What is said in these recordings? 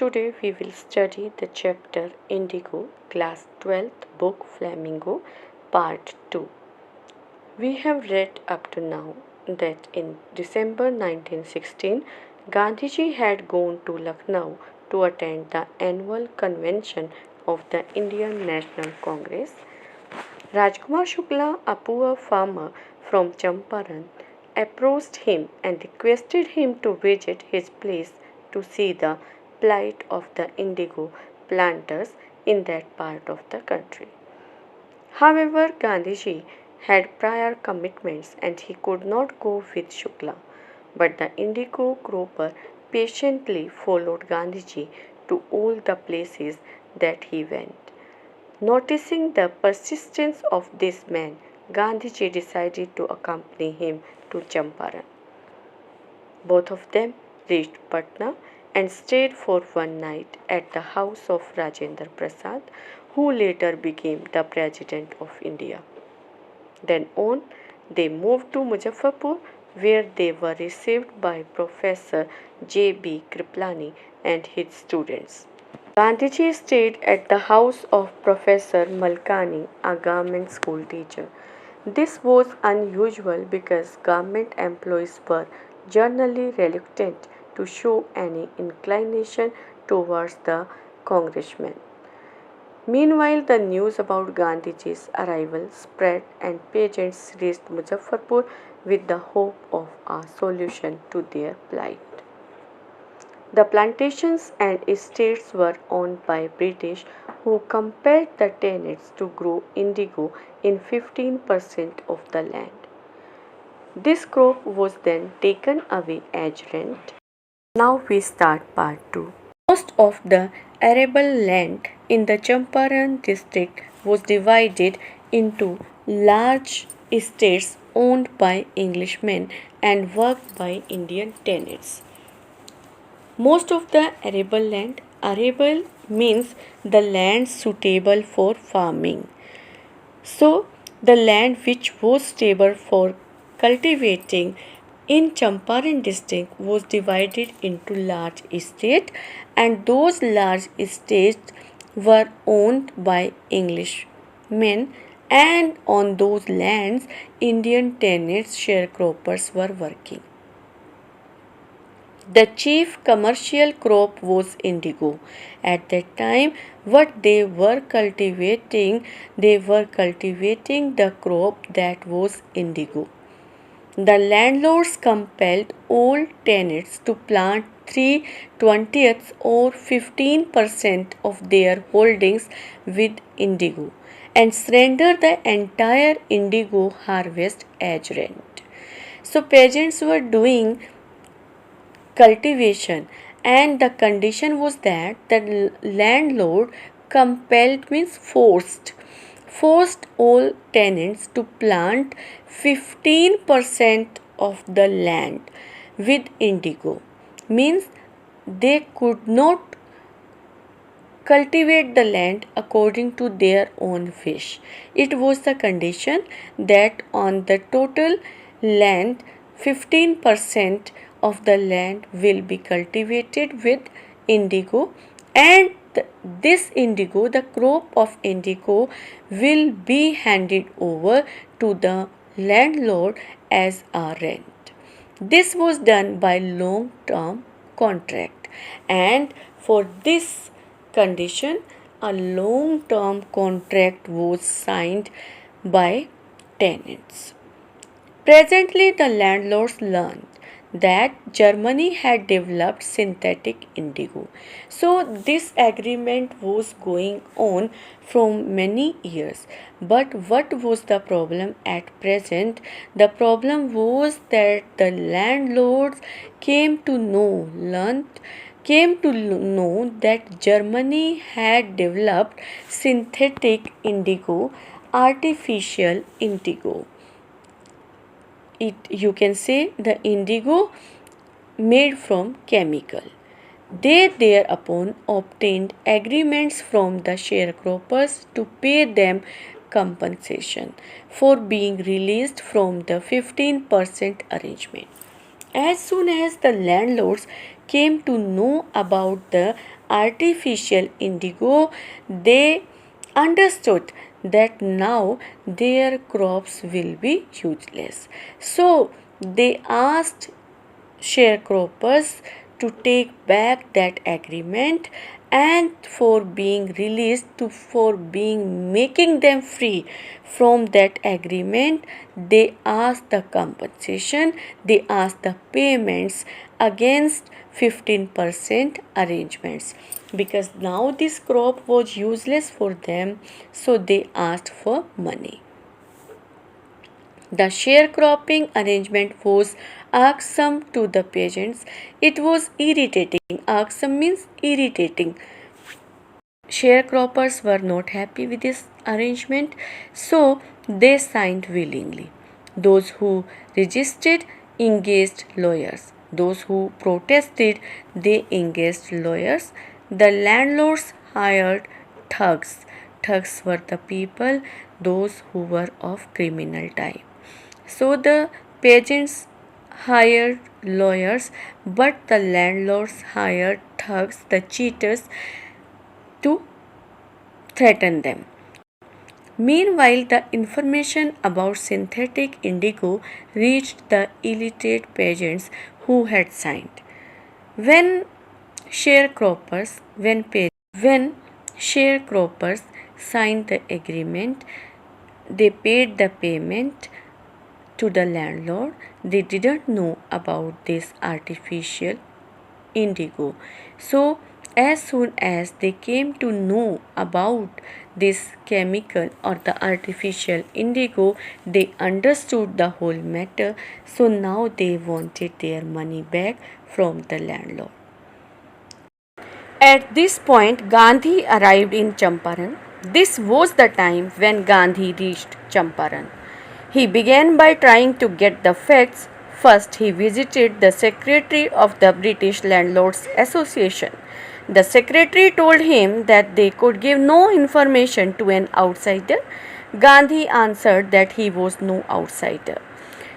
today we will study the chapter Indigo, class 12th, book Flamingo, part 2. We have read up to now that in December 1916, Gandhiji had gone to Lucknow to attend the annual convention of the Indian National Congress. Rajkumar Shukla, a poor farmer from Champaran, approached him and requested him to visit his place to see the plight of the indigo planters in that part of the country. However, Gandhiji had prior commitments and he could not go with Shukla, but the indigo grower patiently followed Gandhiji to all the places that he went. Noticing the persistence of this man, Gandhiji decided to accompany him to Champaran. Both of them reached Patna and stayed for one night at the house of Rajendra Prasad, who later became the President of India. Then on, they moved to Muzaffarpur, where they were received by Professor J.B. Kriplani and his students. Gandhiji stayed at the house of Professor Malkani, a government school teacher. This was unusual because government employees were generally reluctant to show any inclination towards the congressman. Meanwhile, the news about Gandhiji's arrival spread and peasants reached Muzaffarpur with the hope of a solution to their plight. The plantations and estates were owned by British, who compelled the tenants to grow indigo in 15% of the land. This crop was then taken away as rent. Now we start part 2. Most of the arable land in the Champaran district was divided into large estates owned by Englishmen and worked by Indian tenants. Most of the arable means the land suitable for farming. So, the land which was stable for cultivating in Champaran district was divided into large estates, and those large estates were owned by Englishmen, and on those lands Indian tenants sharecroppers were working. The chief commercial crop was indigo. At that time, what they were cultivating the crop that was indigo. The landlords compelled all tenants to plant 3/20 or 15% of their holdings with indigo and surrender the entire indigo harvest as rent. So peasants were doing cultivation, and the condition was that the landlord compelled means forced all tenants to plant 15% of the land with indigo, means they could not cultivate the land according to their own wish. It was the condition that on the total land 15% of the land will be cultivated with indigo, and this indigo, the crop of indigo, will be handed over to the landlord as a rent. This was done by long term contract, and for this condition a long term contract was signed by tenants. Presently, the landlords learned that Germany had developed synthetic indigo. So, this agreement was going on from many years. But what was the problem at present? The problem was that the landlords came to know that Germany had developed synthetic indigo, artificial indigo. You can say the indigo made from chemical. They thereupon obtained agreements from the sharecroppers to pay them compensation for being released from the 15% arrangement. As soon as the landlords came to know about the artificial indigo, they understood that now their crops will be useless. So they asked sharecroppers to take back that agreement, and for being released to for being making them free from that agreement, they asked the compensation, they asked the payments against 15% arrangements, because now this crop was useless for them, so they asked for money. The sharecropping arrangement was irksome to the peasants. It was irritating. Irksome means irritating. Sharecroppers were not happy with this arrangement, so they signed willingly. Those who resisted engaged lawyers. Those who protested, they engaged lawyers. The landlords hired thugs. Thugs were the people, those who were of criminal type. So the peasants hired lawyers, but the landlords hired thugs, the cheaters, to threaten them. Meanwhile, the information about synthetic indigo reached the illiterate peasants who had signed. When when sharecroppers signed the agreement, they paid the payment to the landlord. They didn't know about this artificial indigo. So as soon as they came to know about this chemical or the artificial indigo, they understood the whole matter. So now they wanted their money back from the landlord. At this point, Gandhi arrived in Champaran. This was the time when Gandhi reached Champaran. He began by trying to get the facts. First, he visited the secretary of the British Landlords Association. The secretary told him that they could give no information to an outsider. Gandhi answered that he was no outsider.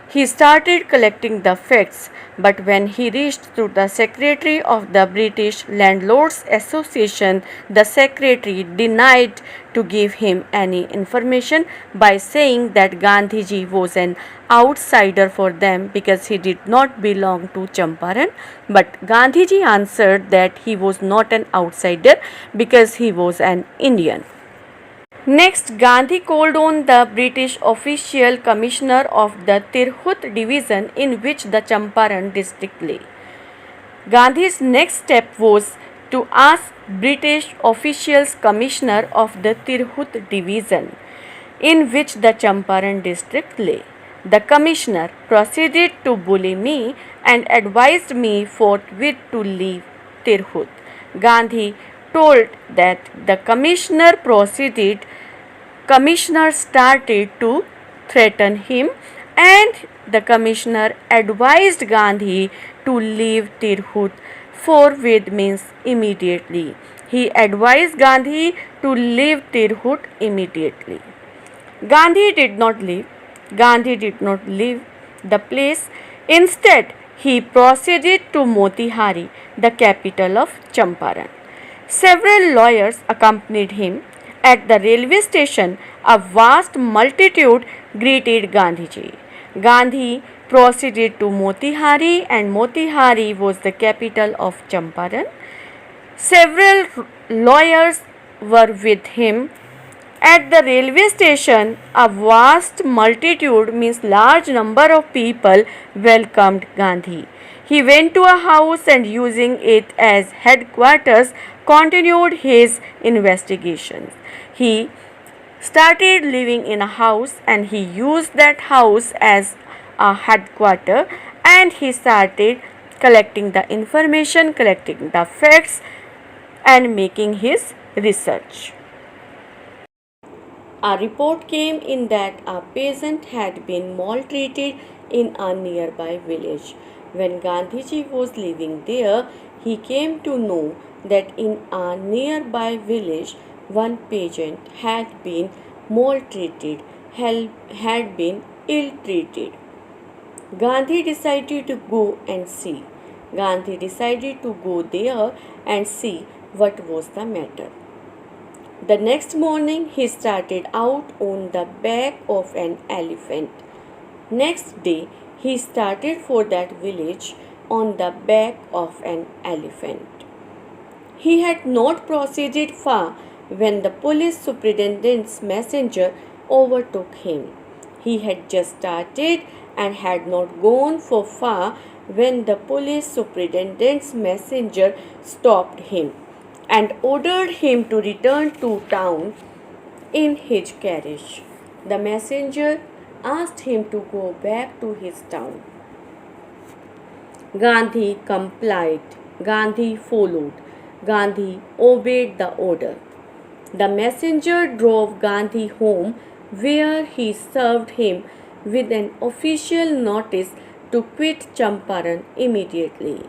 He started collecting the facts, but when he reached to the secretary of the British Landlords Association, the secretary denied to give him any information by saying that Gandhiji was an outsider for them because he did not belong to Champaran. But Gandhiji answered that he was not an outsider because he was an Indian. Next, Gandhi called on the British official commissioner of the Tirhut division in which the Champaran district lay. Gandhi's next step was to ask British officials commissioner of the Tirhut division in which the Champaran district lay. The commissioner proceeded to bully me and advised me forthwith to leave Tirhut. Gandhi told that the commissioner started to threaten him, and the commissioner advised Gandhi to leave Tirhut. Forthwith means immediately. He advised Gandhi to leave Tirhut immediately. Gandhi did not leave. Gandhi did not leave the place. Instead, he proceeded to Motihari, the capital of Champaran. Several lawyers accompanied him. At the railway station, a vast multitude greeted Gandhiji. Gandhi proceeded to Motihari, and Motihari was the capital of Champaran. Several lawyers were with him. At the railway station, a vast multitude means large number of people welcomed Gandhi. He went to a house and using it as headquarters continued his investigations. He started living in a house and he used that house as a headquarter, and he started collecting the information, collecting the facts and making his research. A report came in that a peasant had been maltreated in a nearby village. When Gandhiji was living there, he came to know that in a nearby village, one peasant had been maltreated, had been ill treated. Gandhi decided to go and see. Gandhi decided to go there and see what was the matter. The next morning he started out on the back of an elephant. Next day he started for that village on the back of an elephant. He had not proceeded far when the police superintendent's messenger overtook him. He had just started and had not gone for far when the police superintendent's messenger stopped him and ordered him to return to town in his carriage. The messenger asked him to go back to his town. Gandhi complied. Gandhi followed. Gandhi obeyed the order. The messenger drove Gandhi home where he served him with an official notice to quit Champaran immediately.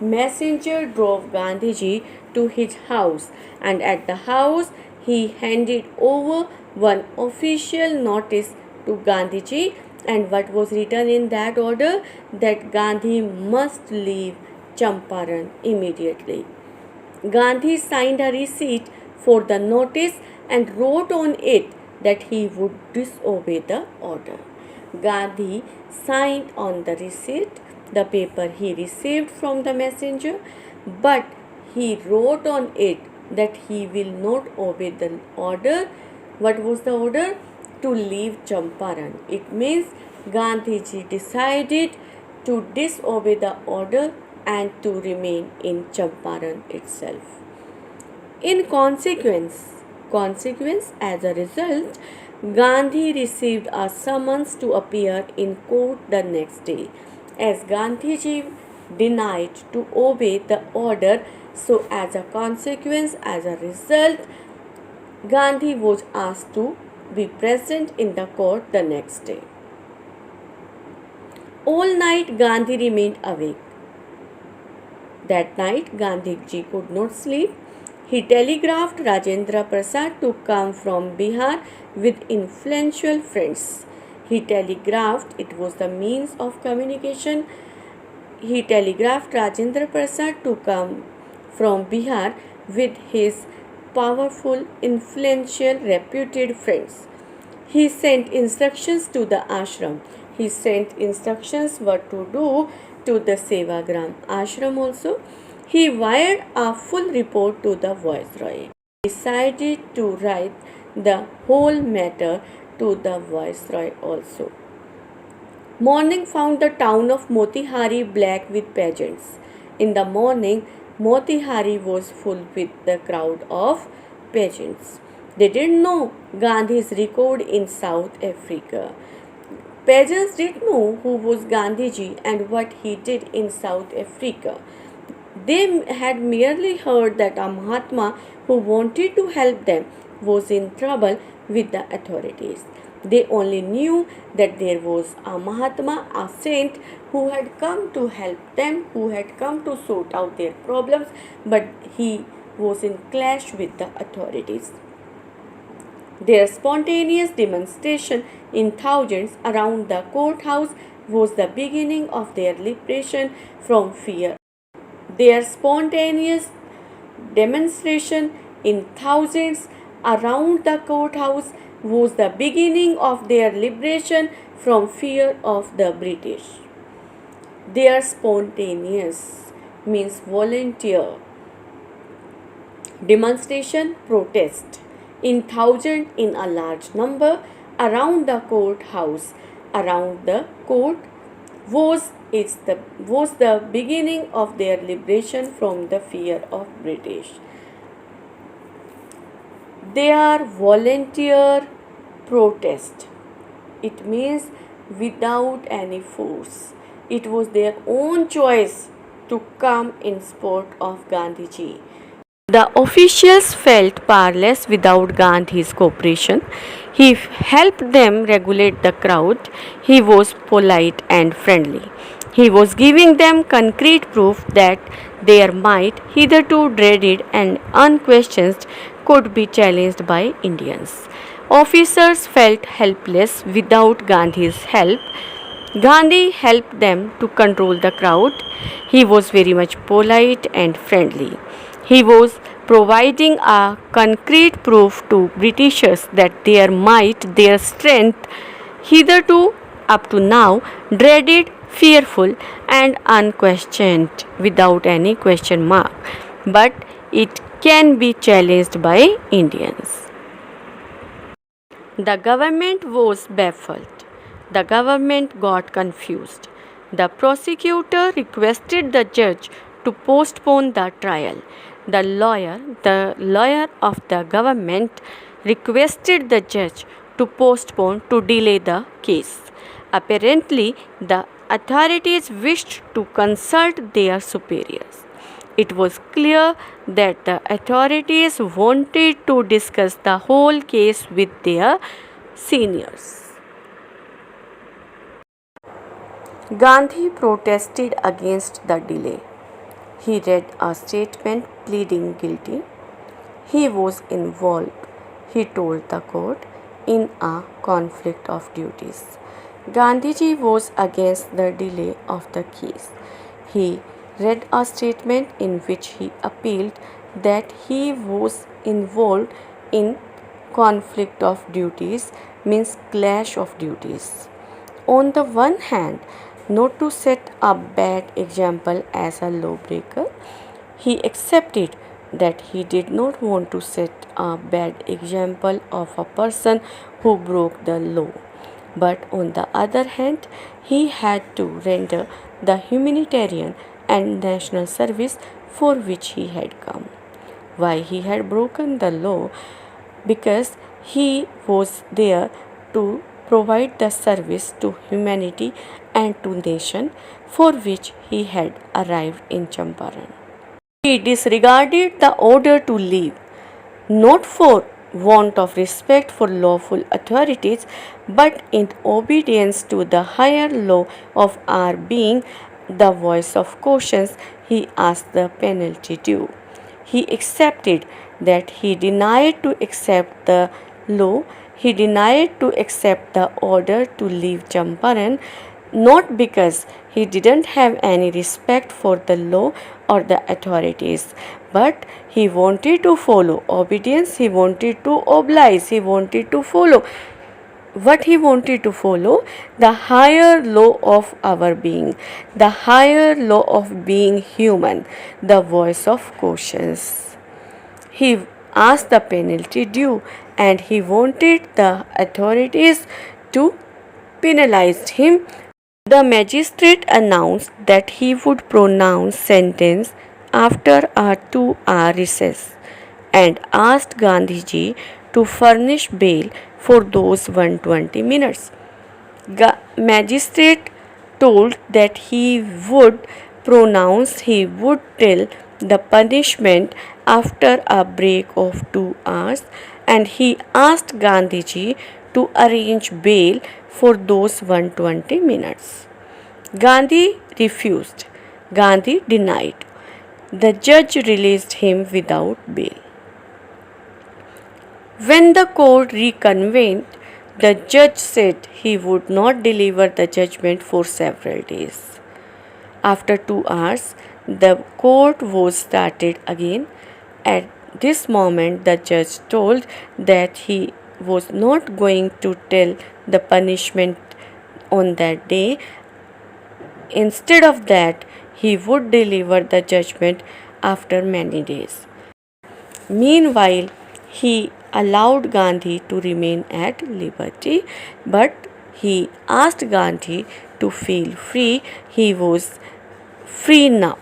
Messenger drove Gandhiji to his house, and at the house he handed over one official notice to Gandhiji, and what was written in that order? That Gandhi must leave Champaran immediately. Gandhi signed a receipt for the notice and wrote on it that he would disobey the order. Gandhi signed on the receipt, the paper he received from the messenger, but he wrote on it that he will not obey the order. What was the order? To leave Champaran. It means Gandhiji decided to disobey the order and to remain in Champaran itself. In consequence, as a result, Gandhi received a summons to appear in court the next day. As Gandhiji denied to obey the order, so as a consequence, as a result, Gandhi was asked to be present in the court the next day. All night Gandhi remained awake. That night Gandhiji could not sleep. He telegraphed Rajendra Prasad to come from Bihar with influential friends. He telegraphed, it was the means of communication. He telegraphed Rajendra Prasad to come from Bihar with his powerful, influential, reputed friends. He sent instructions to the ashram. He sent instructions what to do to the Sevagram ashram also. He wired a full report to the Viceroy. He decided to write the whole matter to the Viceroy also. Morning found the town of Motihari black with pageants. In the morning, Motihari was full with the crowd of pageants. They didn't know Gandhi's record in South Africa. Peasants didn't know who was Gandhiji and what he did in South Africa. They had merely heard that a Mahatma who wanted to help them was in trouble with the authorities. They only knew that there was a Mahatma, a saint, who had come to help them, who had come to sort out their problems, but he was in clash with the authorities. Their spontaneous demonstration in thousands around the courthouse was the beginning of their liberation from fear. Their spontaneous demonstration in thousands around the courthouse was the beginning of their liberation from fear of the British. Their spontaneous means volunteer. Demonstration, protest. In thousands, in a large number, around the courthouse, around the court, was the beginning of their liberation from the fear of British. They are volunteer protest. It means without any force. It was their own choice to come in support of Gandhiji. The officials felt powerless without Gandhi's cooperation. He helped them regulate the crowd. He was polite and friendly. He was giving them concrete proof that their might, hitherto dreaded and unquestioned, could be challenged by Indians. Officers felt helpless without Gandhi's help. Gandhi helped them to control the crowd. He was very much polite and friendly. He was providing a concrete proof to Britishers that their might, their strength, hitherto up to now, dreaded, fearful, and unquestioned without any question mark, but it can be challenged by Indians. The government was baffled. The government got confused. The prosecutor requested the judge to postpone the trial. The lawyer of the government requested the judge to postpone to delay the case. Apparently, the authorities wished to consult their superiors. It was clear that the authorities wanted to discuss the whole case with their seniors. Gandhi protested against the delay. He read a statement pleading guilty. He was involved, he told the court, in a conflict of duties. Gandhiji was against the delay of the case. He read a statement in which he appealed that he was involved in conflict of duties, means clash of duties. On the one hand, not to set a bad example as a lawbreaker, he accepted that he did not want to set a bad example of a person who broke the law. But on the other hand, he had to render the humanitarian and national service for which he had come. Why he had broken the law? Because he was there to provide the service to humanity and to nation for which he had arrived in Champaran. He disregarded the order to leave, not for want of respect for lawful authorities, but in obedience to the higher law of our being, the voice of conscience. He asked the penalty due. He accepted that he denied to accept the law, he denied to accept the order to leave Champaran, not because he didn't have any respect for the law or the authorities, but he wanted to follow obedience, he wanted to oblige, he wanted to follow. What he wanted to follow? The higher law of our being, the higher law of being human, the voice of conscience. He asked the penalty due and he wanted the authorities to penalize him. The magistrate announced that he would pronounce sentence after a 2-hour recess and asked Gandhiji to furnish bail for those 120 minutes. Magistrate told that he would tell the punishment after a break of 2 hours, and he asked Gandhiji to arrange bail for those 120 minutes. Gandhi refused. Gandhi denied. The judge released him without bail. When the court reconvened, the judge said he would not deliver the judgment for several days. After 2 hours, the court was started again. At this moment, the judge told that he was not going to tell the punishment on that day. Instead of that, he would deliver the judgment after many days. Meanwhile, he allowed Gandhi to remain at liberty, but he asked Gandhi to feel free. He was free now.